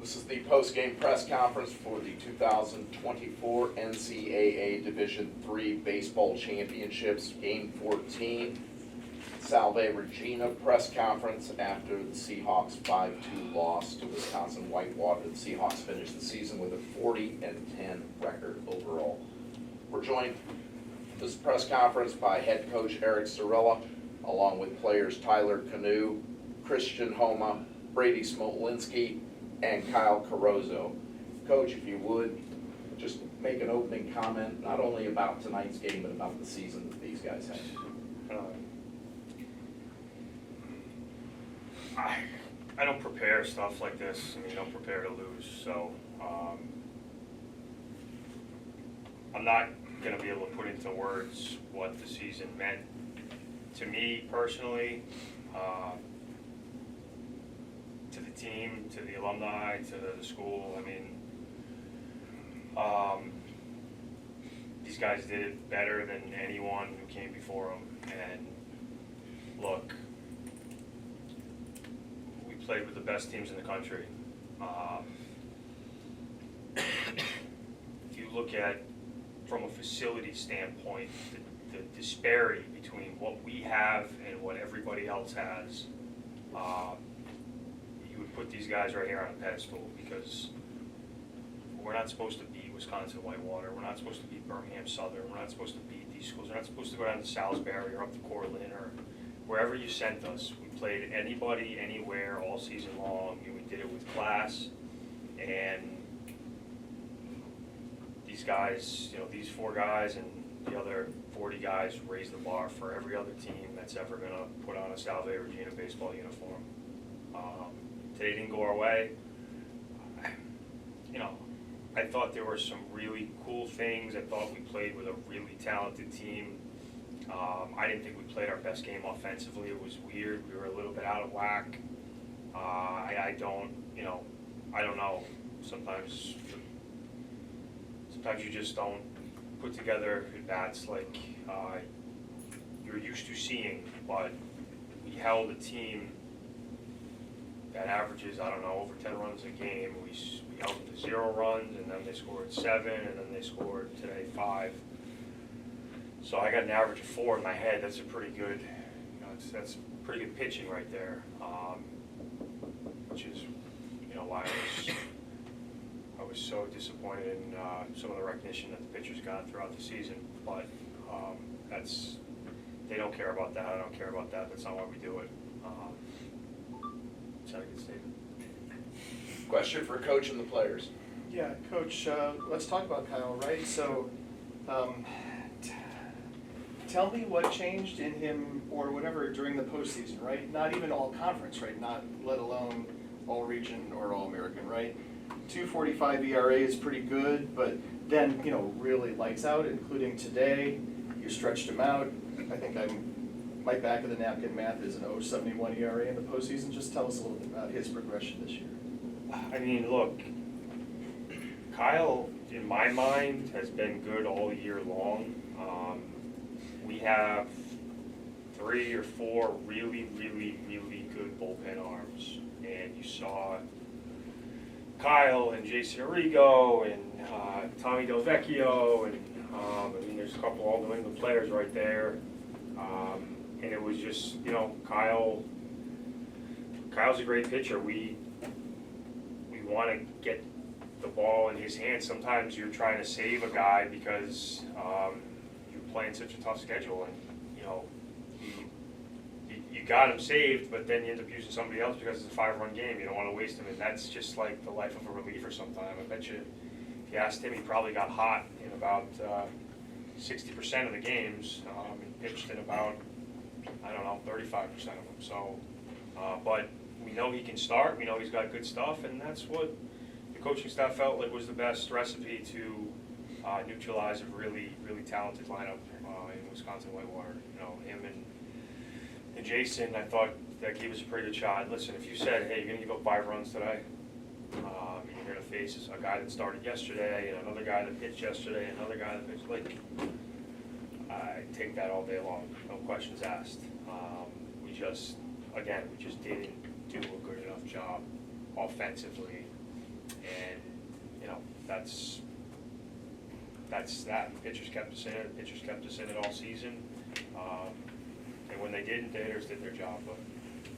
This is the post-game press conference for the 2024 NCAA Division III Baseball Championships, Game 14. Salve Regina press conference after the Seahawks 5-2 loss to Wisconsin-Whitewater. The Seahawks finished the season with a 40-10 record overall. We're joined this press conference by head coach Eric Sorella, along with players Tyler Canoe, Christian Homa, Brady Smolinski, and Kyle Carozzo. Coach, if you would, just make an opening comment, not only about tonight's game, but about the season that these guys had. I don't prepare stuff like this. I mean, I don't prepare to lose, so I'm not going to be able to put into words what the season meant to me personally, to the team, to the alumni, to the school. I mean, these guys did it better than anyone who came before them. And look, we played with the best teams in the country. If you look at, from a facility standpoint, the disparity between what we have and what everybody else has, you would put these guys right here on a pedestal, because we're not supposed to beat Wisconsin-Whitewater. We're not supposed to beat Birmingham Southern. We're not supposed to beat these schools. We're not supposed to go down to Salisbury or up to Cortland or wherever you sent us. We played anybody, anywhere, all season long, and we did it with class. And these guys, you know, these 4 guys and the other 40 guys raised the bar for every other team that's ever going to put on a Salve Regina baseball uniform. Today didn't go our way. You know, I thought there were some really cool things. I thought we played with a really talented team. I didn't think we played our best game offensively. It was weird. We were a little bit out of whack. I don't know. Sometimes you just don't put together at-bats like you're used to seeing. But we held a team that averages, I don't know, over 10 runs a game. We held them to 0 runs, and then they scored 7, and then they scored today 5. So I got an average of 4 in my head. That's a pretty good, that's pretty good pitching right there. Which is, why I was so disappointed in some of the recognition that the pitchers got throughout the season. But they don't care about that. I don't care about that. That's not why we do it. Is that a good statement? Question for Coach and the players. Yeah, Coach, let's talk about Kyle, right? So, tell me what changed in him or whatever during the postseason, right? Not even all conference, right? Not let alone all region or all American, right? 2.45 ERA is pretty good, but then, really lights out, including today. You stretched him out. I think my back of the napkin math is an 0.71 ERA in the postseason. Just tell us a little bit about his progression this year. I mean, look, Kyle, in my mind, has been good all year long. We have 3 or 4 really, really, really good bullpen arms. And you saw Kyle and Jason Arrigo and Tommy Del Vecchio, and there's a couple all New England players right there. And it was just, Kyle's a great pitcher. We want to get the ball in his hands. Sometimes you're trying to save a guy because you're playing such a tough schedule, and you got him saved, but then you end up using somebody else because it's a 5-run game. You don't want to waste him, and that's just like the life of a reliever sometimes. I bet you if you asked him, he probably got hot in about 60% of the games, and pitched in about, 35% of them. So, but we know he can start. We know he's got good stuff, and that's what the coaching staff felt like was the best recipe to neutralize a really, really talented lineup in Wisconsin-Whitewater. Him and Jason, I thought that gave us a pretty good shot. Listen, if you said, hey, you're going to give up 5 runs today, and you're going to face a guy that started yesterday, and another guy that pitched yesterday, and another guy that pitched, I take that all day long, no questions asked. We just didn't do a good enough job offensively And, you know, that's that. Pitchers kept us in it, pitchers kept us in it all season. And when they didn't, the hitters did their job, but,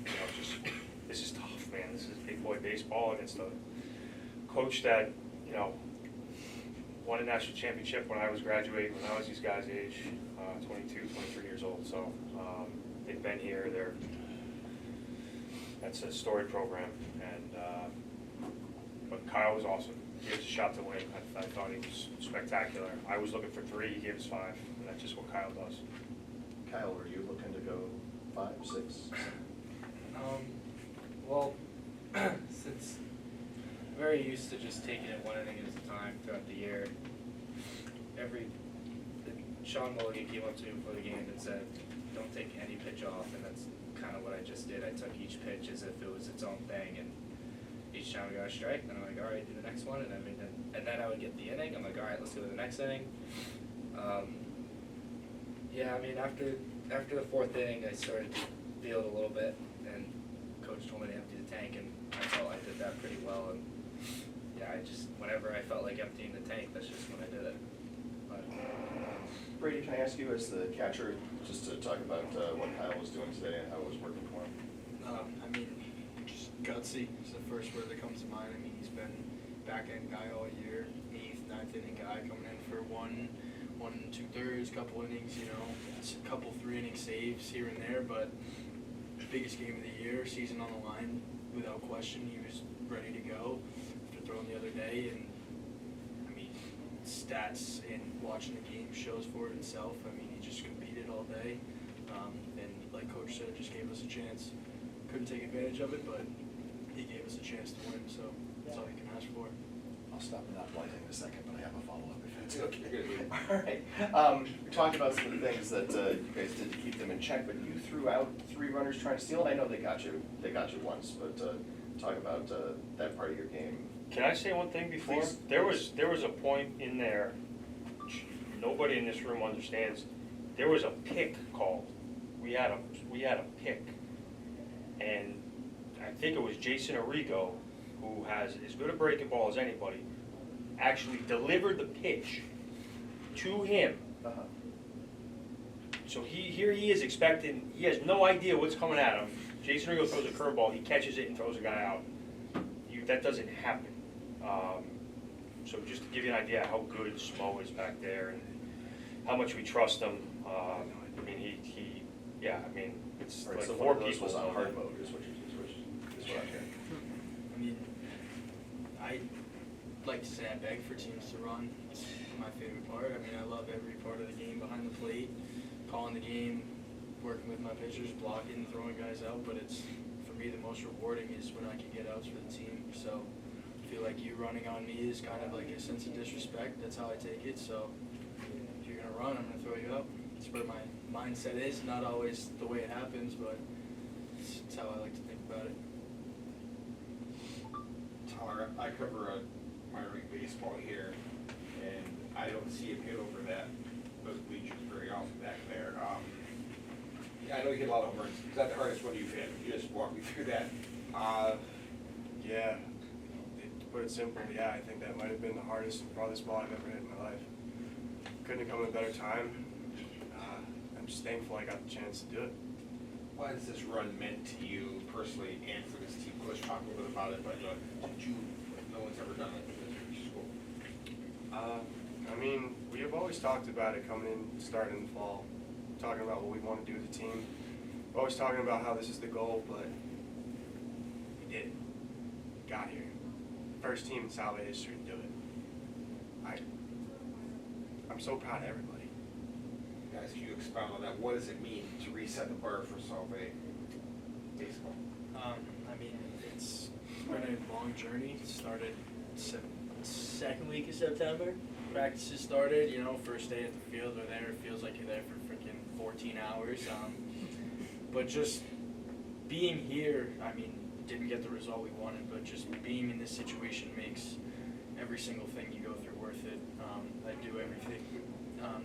you know, just, this is tough, man. This is big boy baseball against a coach that, you know, won a national championship when I was graduating, when I was these guys' age, 22, 23 years old. So they've been here. That's a storied program. And but Kyle was awesome. He gave us a shot to win. I thought he was spectacular. I was looking for 3. He gave us 5, and that's just what Kyle does. Kyle, were you looking to go 5, 6? Well, since I'm very used to just taking it one inning at a time throughout the year, Sean Mulligan came up to me before the game and said, don't take any pitch off, and that's kind of what I just did. I took each pitch as if it was its own thing, and each time we got a strike, and I'm like, all right, do the next one, and then I would get the inning. I'm like, all right, let's go to the next inning. Yeah, I mean, after the 4th inning, I started to feel it a little bit, and Coach told me to empty the tank, and I felt I did that pretty well. And yeah, whenever I felt like emptying the tank, that's just when I did it. But, Brady, can I ask you as the catcher, just to talk about what Kyle was doing today and how it was working for him? I mean, just gutsy is the first word that comes to mind. I mean, he's been back-end guy all year, 8th, 9th inning guy coming in for 1 2/3, couple innings, you know, a couple 3-inning saves here and there, but biggest game of the year, season on the line, without question, he was ready to go after throwing the other day, and I mean, stats and watching the game shows for it itself. I mean, he just competed all day, and like Coach said, just gave us a chance. Couldn't take advantage of it, but he gave us a chance to win, so that's all you can ask for. I'll stop not blighting in a second, but I have a follow-up if it's okay. All right. We talked about some of the things that you guys did to keep them in check, but you threw out 3 runners trying to steal, and I know they got you once, but talk about that part of your game. Can I say one thing before? Please. There was a point in there, which nobody in this room understands. There was a pick called. We had a pick, and I think it was Jason Arrigo, who has as good a breaking ball as anybody, actually delivered the pitch to him. Uh-huh. So here he is expecting, he has no idea what's coming at him. Jason Arrigo throws a curveball, he catches it and throws a guy out. That doesn't happen. So just to give you an idea how good Smo is back there and how much we trust him. I mean, it's All right, like so 4 one of those people. was on hard mode, is what I'm hearing. I mean, I like to say I beg for teams to run. It's my favorite part. I mean, I love every part of the game behind the plate, calling the game, working with my pitchers, blocking, throwing guys out, but it's, for me, the most rewarding is when I can get outs for the team. So I feel like you running on me is kind of like a sense of disrespect. That's how I take it. So if you're going to run, I'm going to throw you out. That's where my mindset is. Not always the way it happens, but it's how I like to think about it. Tyler, I cover minor league baseball here, and I don't see him hit over those bleachers very often back there. I know you hit a lot of home runs. Is that the hardest one you've hit? You just walk me through that. Yeah, to put it simple, yeah, I think that might have been the hardest and farthest ball I've ever hit in my life. Couldn't have come at a better time. I'm just thankful I got the chance to do it. Why has this run meant to you personally and for this team? Let's talk a little bit about it, but no one's ever done it in this school. I mean, we have always talked about it coming in, starting in the fall, talking about what we want to do with the team. We're always talking about how this is the goal, but we did it. Got here. First team in Salve history to do it. I'm so proud of everybody. Guys, can you expound on that? What does it mean to reset the bar for Salve baseball? I mean, it's been a long journey. It started second week of September. Practices started, you know, first day at the field, we're there. It feels like you're there for freaking 14 hours. But just being here, I mean, didn't get the result we wanted, but just being in this situation makes every single thing you go through worth it. I do everything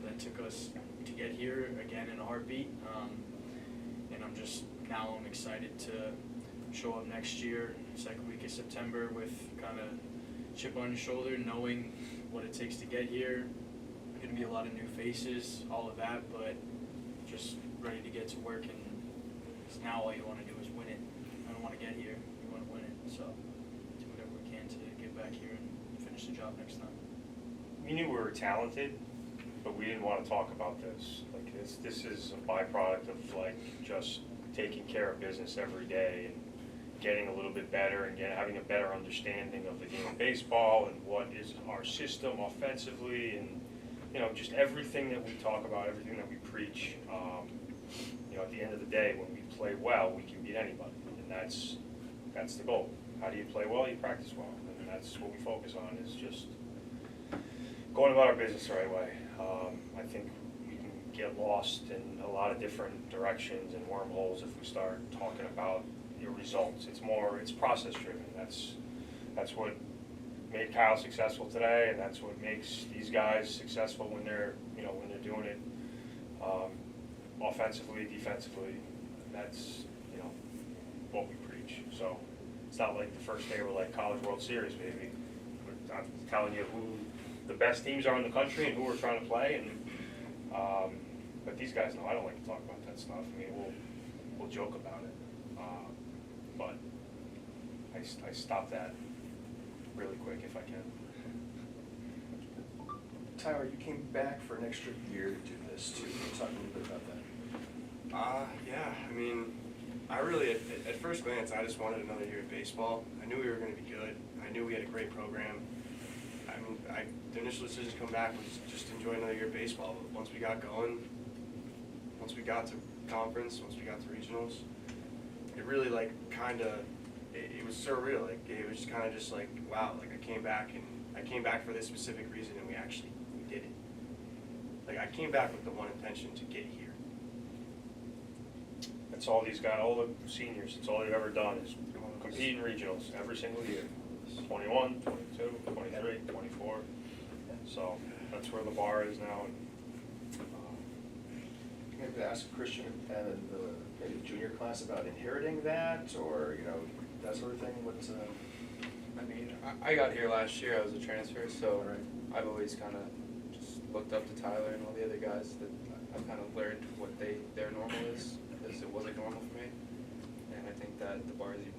that took us to get here, again, in a heartbeat. And I'm excited to show up next year, second week of September, with kind of chip on your shoulder, knowing what it takes to get here. Gonna be a lot of new faces, all of that, but just ready to get to work, and now all you wanna do is win it. I don't wanna get here, you wanna win it, so do whatever we can to get back here and finish the job next time. We knew we were talented, but we didn't want to talk about this. Like, this is a byproduct of like just taking care of business every day and getting a little bit better and having a better understanding of the game of baseball and what is our system offensively, and just everything that we talk about, everything that we preach. At the end of the day, when we play well, we can beat anybody, and that's the goal. How do you play well? You practice well, and that's what we focus on, is just going about our business the right way. I think we can get lost in a lot of different directions and wormholes if we start talking about your results. It's process driven. That's what made Kyle successful today, and that's what makes these guys successful when they're doing it offensively, defensively. That's what we preach. So it's not like the first day we're like College World Series, baby. I'm telling you who the best teams are in the country and who we're trying to play, and but these guys know I don't like to talk about that stuff. I mean, we'll joke about it, but I stop that really quick if I can. Tyler, you came back for an extra year to do this too. Can you talk a little bit about that? Yeah, I mean, I really, at first glance, I just wanted another year of baseball. I knew we were going to be good. I knew we had a great program. I mean, the initial decision to come back was just enjoy another year of baseball. But once we got going, once we got to conference, once we got to regionals, it really it was surreal. Like, it was kind of just like, wow, like I came back for this specific reason, and we did it. Like, I came back with the one intention to get here. That's all these guys, all the seniors, it's all they've ever done is compete in regionals every single year. 21, 22, 23, 24. So that's where the bar is now. Maybe ask Christian and maybe the junior class about inheriting that, or that sort of thing. I mean, I got here last year. I was a transfer, so Right. I've always kind of just looked up to Tyler and all the other guys that I've kind of learned what their normal is, because it wasn't normal for me. And I think that the bar is even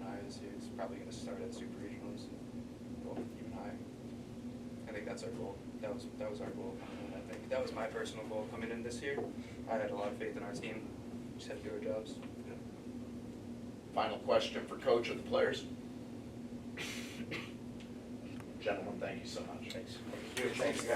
higher this year. It's probably going to start at super regionals and go even higher. I think that's our goal. That was our goal coming in. I think that was my personal goal coming in this year. I had a lot of faith in our team. We just had to do our jobs. Final question for coach of the players. Gentlemen, thank you so much. Thanks. Thanks, guys.